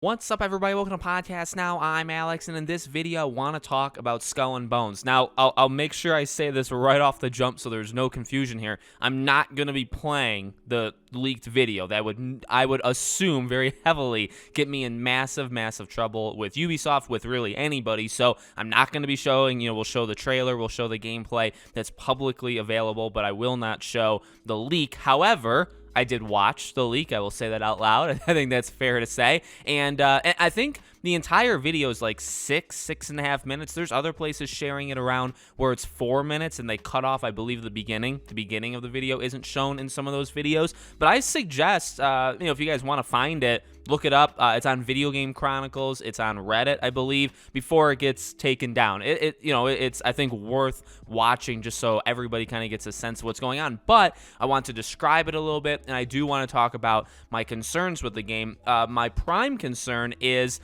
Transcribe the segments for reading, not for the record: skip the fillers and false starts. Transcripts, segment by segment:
What's up, everybody? Welcome to Podcast Now. I'm Alex, and in this video, I want to talk about Skull and Bones. Now, I'll make sure I say this right off the jump so there's no confusion here. I'm not going to be playing the leaked video. That I would assume very heavily get me in massive trouble with Ubisoft, with really anybody. So I'm not going to be showing, we'll show the trailer, we'll show the gameplay that's publicly available, but I will not show the leak. However, I did watch the leak. I will say that out loud. I think that's fair to say. And I think the entire video is like 6.5 minutes. There's other places sharing it around where it's 4 minutes and they cut off, I believe, the beginning. The beginning of the video isn't shown in some of those videos. But I suggest, if you guys want to find it, look it up. It's on Video Game Chronicles. It's on Reddit, I believe, before it gets taken down. It's, I think, worth watching just so everybody kind of gets a sense of what's going on. But I want to describe it a little bit, and I do want to talk about my concerns with the game. My prime concern is,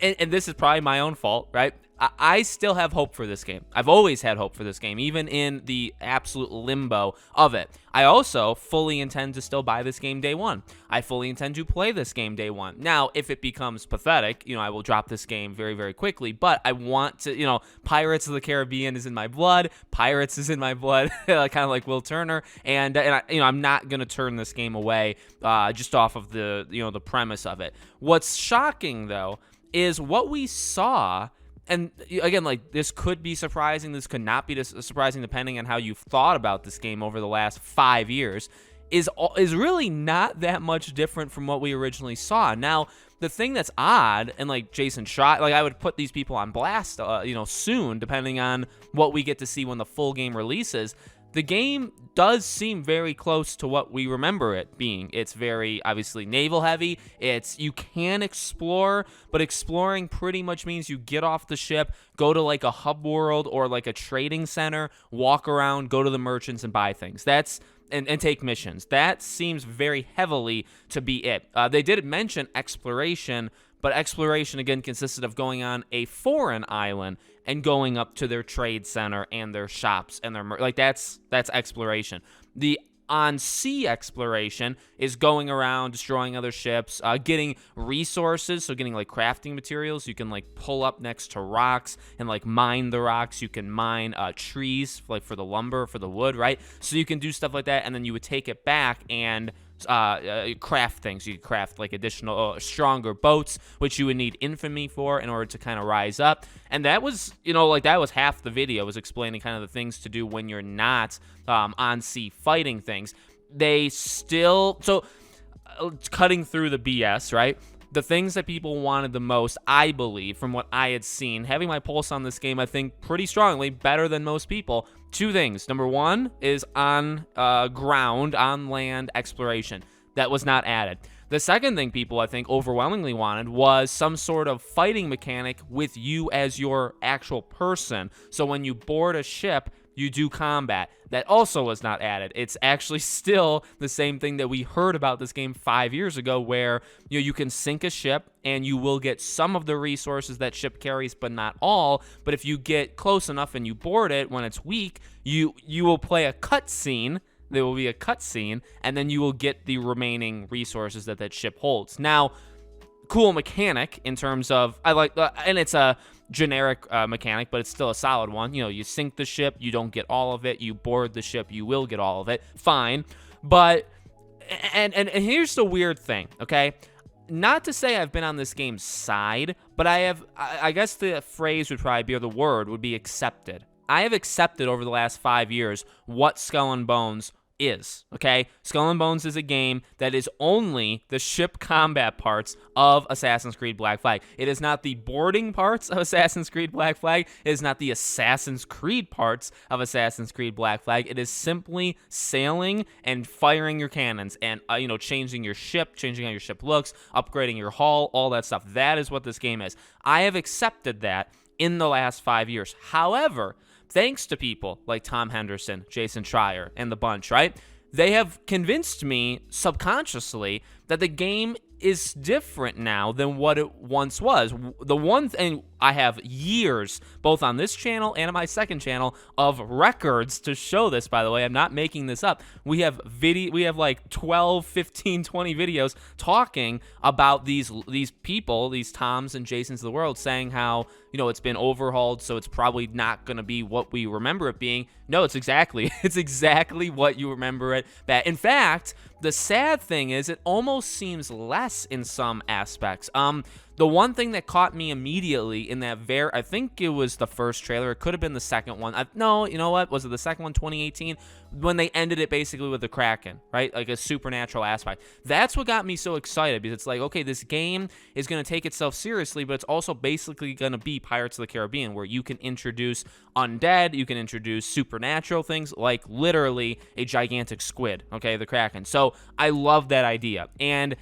and this is probably my own fault, right? I still have hope for this game. I've always had hope for this game, even in the absolute limbo of it. I also fully intend to still buy this game day one. I fully intend to play this game day one. Now, if it becomes pathetic, I will drop this game very, very quickly. But I want to, Pirates of the Caribbean is in my blood. Pirates is in my blood, kind of like Will Turner. And I'm not going to turn this game away just off of the premise of it. What's shocking, though, is what we saw. And again, this could be surprising. This could not be surprising, depending on how you've thought about this game over the last 5 years. Is really not that much different from what we originally saw. Now, the thing that's odd, and Jason Schreier, I would put these people on blast, soon, depending on what we get to see when the full game releases. The game does seem very close to what we remember it being. It's very, obviously, naval heavy. You can explore, but exploring pretty much means you get off the ship, go to a hub world or a trading center, walk around, go to the merchants and buy things. And take missions. That seems very heavily to be it. They did mention exploration, but exploration, again, consisted of going on a foreign island and going up to their trade center and their shops and their that's exploration. The on-sea exploration is going around, destroying other ships, getting resources, so getting crafting materials. You can pull up next to rocks and mine the rocks. You can mine trees for the lumber, for the wood, right? So you can do stuff like that, and then you would take it back and craft things. You could craft additional stronger boats, which you would need infamy for in order to kind of rise up. And that was that was half the video, was explaining kind of the things to do when you're not on sea fighting things. They still cutting through the BS, right? The things that people wanted the most, I believe, from what I had seen, having my pulse on this game, I think pretty strongly, better than most people. Two things. Number one is on ground, on land exploration. That was not added. The second thing people, I think, overwhelmingly wanted was some sort of fighting mechanic with you as your actual person. So when you board a ship, you do combat. That also was not added. It's actually still the same thing that we heard about this game 5 years ago, where you can sink a ship and you will get some of the resources that ship carries, but not all. But if you get close enough and you board it when it's weak, you will play a cutscene. There will be a cutscene, and then you will get the remaining resources that ship holds. Now, cool mechanic in terms of, and it's a generic mechanic, but it's still a solid one. You sink the ship, you don't get all of it. You board the ship, you will get all of it. Fine. But, and here's the weird thing, okay? Not to say I've been on this game's side, but I guess the phrase would probably be, or the word would be, accepted. I have accepted over the last 5 years what Skull and Bones is, okay? Skull and Bones is a game that is only the ship combat parts of Assassin's Creed Black Flag. It is not the boarding parts of Assassin's Creed Black Flag. It is not the Assassin's Creed parts of Assassin's Creed Black Flag. It is simply sailing and firing your cannons and, changing your ship, changing how your ship looks, upgrading your hull, all that stuff. That is what this game is. I have accepted that in the last 5 years. However, thanks to people like Tom Henderson, Jason Schreier, and the bunch, right? They have convinced me subconsciously that the game is different now than what it once was. The one thing, I have years, both on this channel and on my second channel, of records to show this, by the way. I'm not making this up. We have like 12, 15, 20 videos talking about these people, these Toms and Jasons of the world, saying how, you know, it's been overhauled, so it's probably not going to be what we remember it being. No, it's exactly what you remember it. That, in fact, the sad thing is it almost seems less in some aspects. The one thing that caught me immediately in that I think it was the first trailer. It could have been the second one. No, you know what? Was it the second one, 2018? When they ended it basically with the Kraken, right? Like a supernatural aspect. That's what got me so excited, because it's like, okay, this game is going to take itself seriously, but it's also basically going to be Pirates of the Caribbean, where you can introduce undead, you can introduce supernatural things, like literally a gigantic squid, okay, the Kraken. So I love that idea. And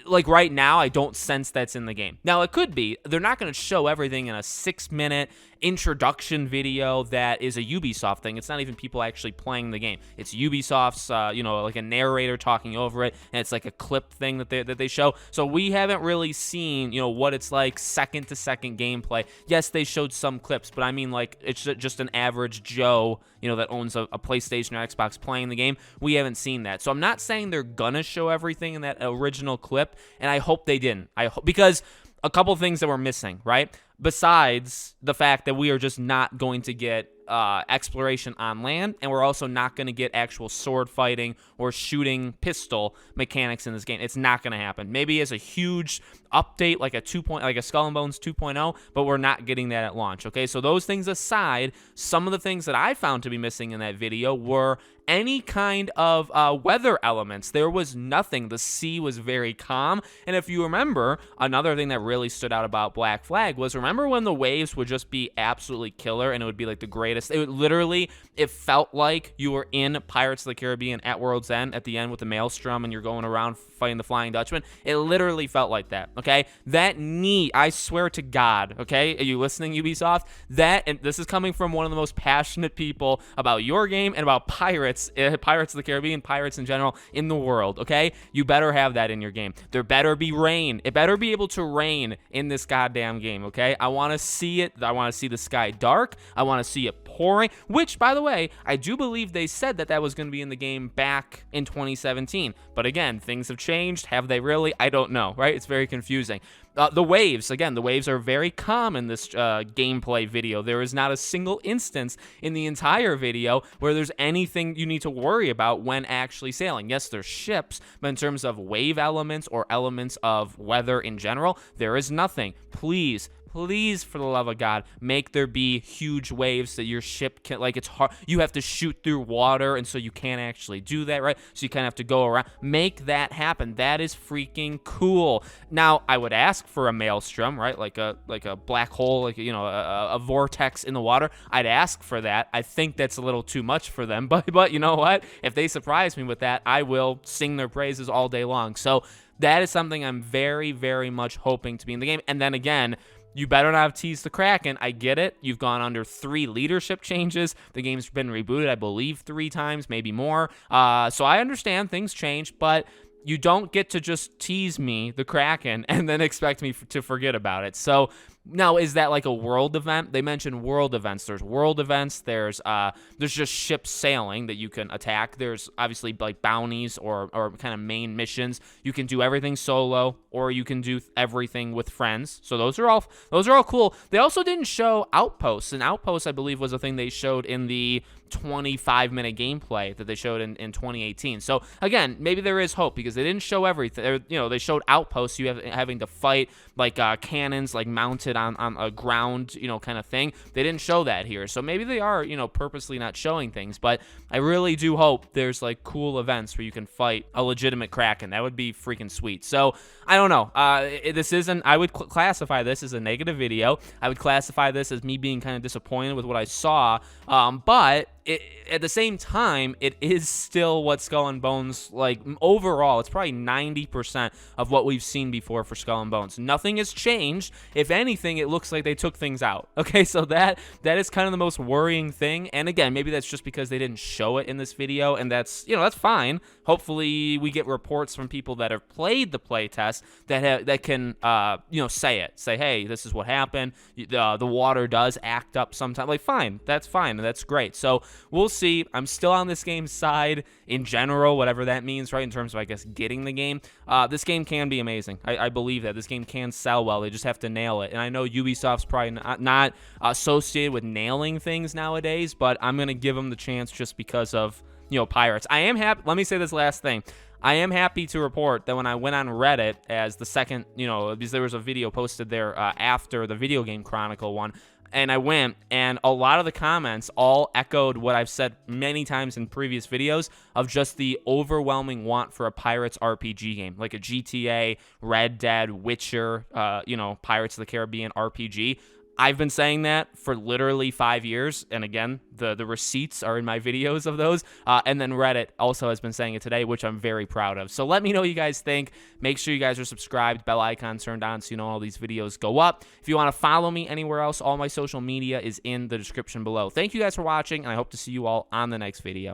like right now, I don't sense that's in the game. Now, it could be. They're not going to show everything in a 6-minute introduction video that is a Ubisoft thing. It's not even people actually playing the game. It's Ubisoft's, like a narrator talking over it, and it's like a clip thing that they show. So we haven't really seen, what it's like second-to-second gameplay. Yes, they showed some clips, but I mean, like, it's just an average Joe, that owns a PlayStation or Xbox playing the game. We haven't seen that. So I'm not saying they're gonna show everything in that original clip, and I hope they didn't. Because a couple things that we're missing, right? Besides the fact that we are just not going to get exploration on land, and we're also not going to get actual sword fighting or shooting pistol mechanics in this game. It's not going to happen. Maybe as a huge update, like a Skull and Bones 2.0, but we're not getting that at launch. Okay, so those things aside, some of the things that I found to be missing in that video were any kind of weather elements. There was nothing. The sea was very calm. And if you remember, another thing that really stood out about Black Flag was, remember when the waves would just be absolutely killer and it would be like the greatest? It felt like you were in Pirates of the Caribbean at World's End at the end with the Maelstrom and you're going around fighting the Flying Dutchman. It literally felt like that, okay? I swear to God, okay? Are you listening, Ubisoft? And this is coming from one of the most passionate people about your game and about Pirates of the Caribbean, pirates in general in the world, okay? You better have that in your game. There better be rain. It better be able to rain in this goddamn game, okay? I want to see it. I want to see the sky dark. I want to see it pouring, which, by the way, I do believe they said that was going to be in the game back in 2017. But again, things have changed. Have they really? I don't know, right? It's very confusing. The waves, again, the waves are very calm in this gameplay video. There is not a single instance in the entire video where there's anything you need to worry about when actually sailing. Yes, there's ships, but in terms of wave elements or elements of weather in general, there is nothing. Please, for the love of God, make there be huge waves that your ship can, like, it's hard. You have to shoot through water, and so you can't actually do that, right? So you kind of have to go around. Make that happen. That is freaking cool. Now, I would ask for a maelstrom, right? Like a black hole, like, a vortex in the water. I'd ask for that. I think that's a little too much for them, but you know what? If they surprise me with that, I will sing their praises all day long. So that is something I'm very, very much hoping to be in the game. And then again, you better not have teased the Kraken. I get it. You've gone under 3 leadership changes. The game's been rebooted, I believe, 3 times, maybe more. So I understand things change, but you don't get to just tease me, the Kraken, and then expect me to forget about it. So now, is that like a world event? They mentioned world events. There's world events. There's just ships sailing that you can attack. There's obviously like bounties or kind of main missions. You can do everything solo, or you can do everything with friends. So those are all cool. They also didn't show outposts, and outposts, I believe, was a thing they showed in the 25-minute gameplay that they showed in 2018. So again, maybe there is hope, because they didn't show everything. They showed outposts. You having to fight like cannons, like mounted on a ground, kind of thing. They didn't show that here. So maybe they are, purposely not showing things. But I really do hope there's like cool events where you can fight a legitimate Kraken. That would be freaking sweet. So I don't know. I would classify this as a negative video. I would classify this as me being kind of disappointed with what I saw. But at the same time, it is still what Skull and Bones, like, overall, it's probably 90% of what we've seen before for Skull and Bones. Nothing has changed. If anything, it looks like they took things out. Okay, so that is kind of the most worrying thing. And again, maybe that's just because they didn't show it in this video, and that's, that's fine. Hopefully, we get reports from people that have played the playtest that can, say, hey, this is what happened. The water does act up sometimes. Like, fine, that's fine, and that's great. So we'll see. I'm still on this game's side in general, whatever that means, right, in terms of, I guess, getting the game. This game can be amazing. I believe that. This game can sell well. They just have to nail it. And I know Ubisoft's probably not associated with nailing things nowadays, but I'm going to give them the chance just because of, Pirates. I am happy. Let me say this last thing. I am happy to report that when I went on Reddit as the second, because there was a video posted there after the Video Game Chronicle one, and I went, and a lot of the comments all echoed what I've said many times in previous videos of just the overwhelming want for a Pirates RPG game, like a GTA, Red Dead, Witcher, Pirates of the Caribbean RPG. I've been saying that for literally 5 years, and again, the receipts are in my videos of those, and then Reddit also has been saying it today, which I'm very proud of. So let me know what you guys think. Make sure you guys are subscribed, bell icon turned on so you know all these videos go up. If you want to follow me anywhere else, all my social media is in the description below. Thank you guys for watching, and I hope to see you all on the next video.